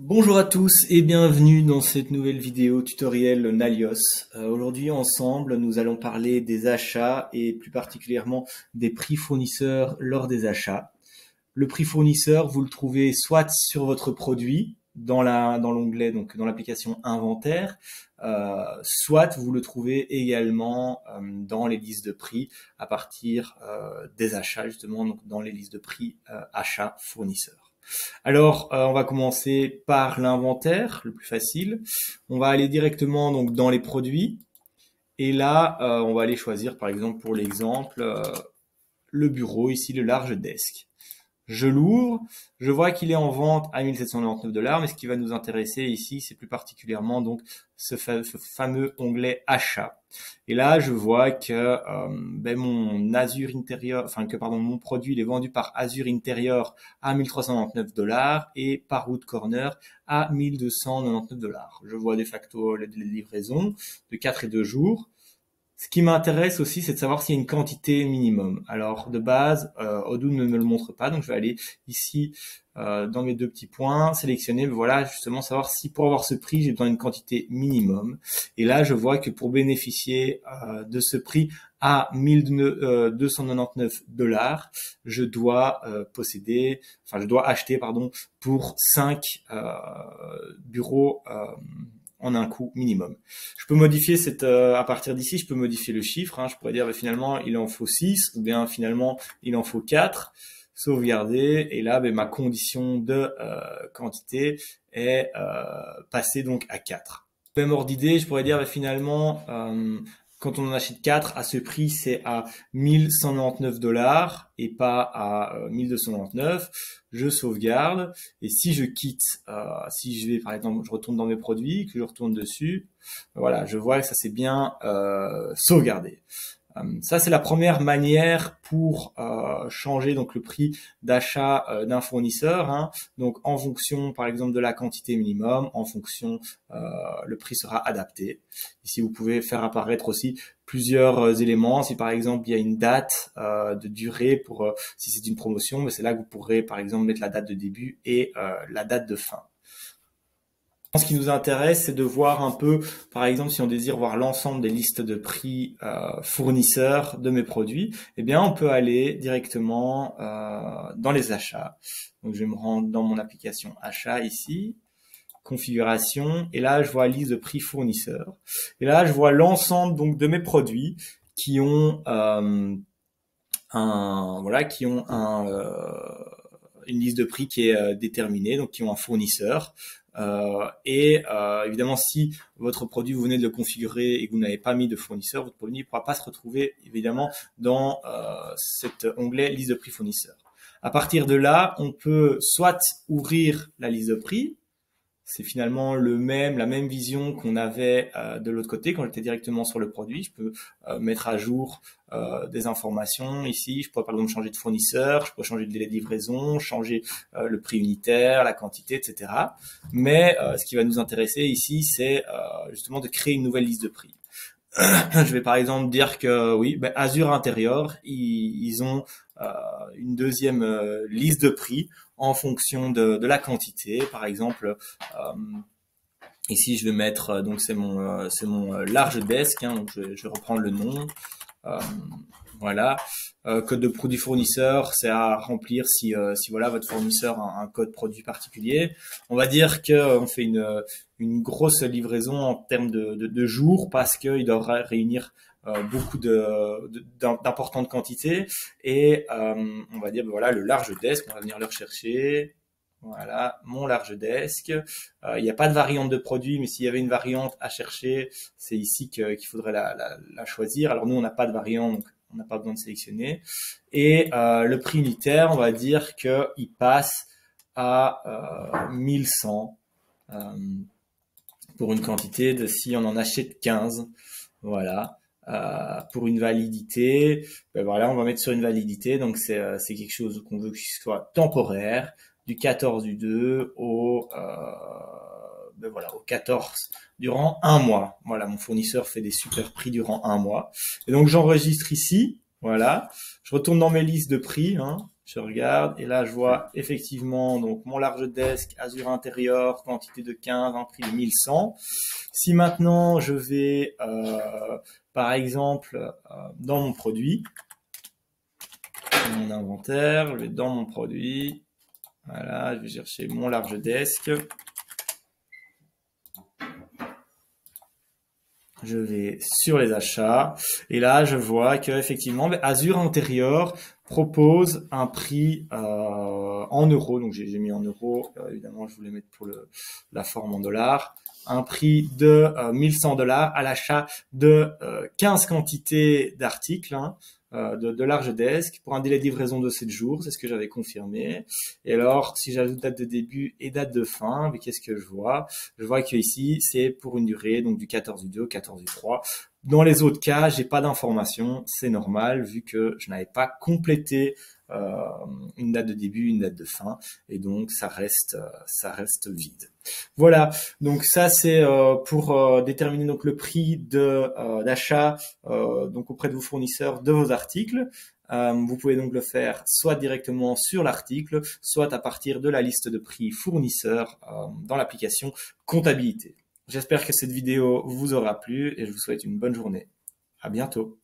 Bonjour à tous et bienvenue dans cette nouvelle vidéo tutoriel Nalios. Aujourd'hui ensemble, nous allons parler des achats et plus particulièrement des prix fournisseurs lors des achats. Le prix fournisseur, vous le trouvez soit sur votre produit dans l'onglet, donc dans l'application inventaire, soit vous le trouvez également dans les listes de prix à partir des achats, justement, donc dans les listes de prix achats fournisseurs. Alors, on va commencer par l'inventaire, le plus facile. On va aller directement donc dans les produits. Et là, on va aller choisir, par exemple, pour l'exemple, le bureau, ici, le large desk. Je l'ouvre, je vois qu'il est en vente à 1799 $, mais ce qui va nous intéresser ici, c'est plus particulièrement donc ce fameux onglet achat. Et là, je vois que mon Azure Interior, mon produit il est vendu par Azure Interior à 1399 $ et par Wood Corner à 1299 $. Je vois de facto les livraisons de 4 et 2 jours. Ce qui m'intéresse aussi, c'est de savoir s'il y a une quantité minimum. Alors, de base, Odoo ne me le montre pas, donc je vais aller ici dans mes deux petits points, sélectionner, voilà, justement savoir si pour avoir ce prix, j'ai besoin d'une quantité minimum. Et là, je vois que pour bénéficier de ce prix à 1299 $, je dois je dois acheter, pour 5 bureaux en un coût minimum. Je peux modifier à partir d'ici, je peux modifier le chiffre. Je pourrais dire finalement il en faut 6 ou bien finalement il en faut 4. Sauvegarder et là ma condition de quantité est passée donc à 4. Même ordre d'idée, je pourrais dire finalement quand on en achète 4 à ce prix, c'est à 1199 $ et pas à 1299. Je sauvegarde et si je quitte, si je vais par exemple, je retourne dans mes produits, que je retourne dessus, voilà, je vois que ça s'est bien sauvegardé. Ça, c'est la première manière pour changer donc le prix d'achat d'un fournisseur. Donc, en fonction, par exemple, de la quantité minimum, en fonction, le prix sera adapté. Ici, vous pouvez faire apparaître aussi plusieurs éléments. Si par exemple, il y a une date de durée pour si c'est une promotion, mais c'est là que vous pourrez, par exemple, mettre la date de début et la date de fin. Ce qui nous intéresse, c'est de voir un peu, par exemple, si on désire voir l'ensemble des listes de prix fournisseurs de mes produits, eh bien, on peut aller directement dans les achats. Donc, je vais me rendre dans mon application achat ici, configuration, et là, je vois liste de prix fournisseurs. Et là, je vois l'ensemble donc de mes produits qui ont une liste de prix qui est déterminée, donc qui ont un fournisseur. Évidemment, si votre produit, vous venez de le configurer et que vous n'avez pas mis de fournisseur, votre produit ne pourra pas se retrouver évidemment dans cet onglet liste de prix fournisseur. À partir de là, on peut soit ouvrir la liste de prix. C'est finalement la même vision qu'on avait de l'autre côté quand j'étais directement sur le produit. Je peux mettre à jour des informations ici. Je pourrais par exemple changer de fournisseur, je pourrais changer de délai de livraison, changer le prix unitaire, la quantité, etc. Mais ce qui va nous intéresser ici, c'est justement de créer une nouvelle liste de prix. Je vais par exemple dire que oui, Azure Interior, ils ont une deuxième liste de prix en fonction de la quantité. Par exemple, ici je vais mettre donc c'est mon large desk, donc je vais reprendre le nom. Voilà. Code de produit fournisseur, c'est à remplir si voilà votre fournisseur a un code produit particulier. On va dire que on fait une grosse livraison en termes de jours parce qu'il devra réunir beaucoup d'importantes quantités et on va dire voilà le large desk, on va venir le rechercher. Voilà, mon large desk. Il n'y a pas de variante de produit, mais s'il y avait une variante à chercher, c'est ici qu'il faudrait la choisir. Alors nous, on n'a pas de variante, donc on n'a pas besoin de sélectionner. Et le prix unitaire, on va dire qu'il passe à 1100 pour une quantité de si on en achète 15. Voilà. Pour une validité, voilà, on va mettre sur une validité. Donc c'est quelque chose qu'on veut qu'il soit temporaire. Du 14 du 2 au 14 durant un mois. Voilà, mon fournisseur fait des super prix durant un mois. Et donc j'enregistre ici, voilà. Je retourne dans mes listes de prix. Je regarde et là je vois effectivement donc mon large desk Azure intérieur, quantité de 15, un prix de 1100. Si maintenant je vais par exemple dans mon produit, mon inventaire, je vais dans mon produit, voilà, je vais chercher mon large desk. Je vais sur les achats et là je vois que effectivement Azure Intérieur propose un prix en euros, donc j'ai mis en euros, évidemment je voulais mettre pour la forme en dollars, un prix de 1100 $ à l'achat de 15 quantités d'articles, hein, de large desk pour un délai de livraison de 7 jours, c'est ce que j'avais confirmé. Et alors si j'ajoute date de début et date de fin, mais qu'est-ce que je vois? Je vois que ici c'est pour une durée donc du 14/2 au 14/3. Dans les autres cas, j'ai pas d'information, c'est normal vu que je n'avais pas complété une date de début, une date de fin, et donc ça reste vide. Voilà, donc ça c'est pour déterminer donc le prix d'achat donc auprès de vos fournisseurs de vos articles. Vous pouvez donc le faire soit directement sur l'article, soit à partir de la liste de prix fournisseurs dans l'application comptabilité. J'espère que cette vidéo vous aura plu et je vous souhaite une bonne journée. À bientôt.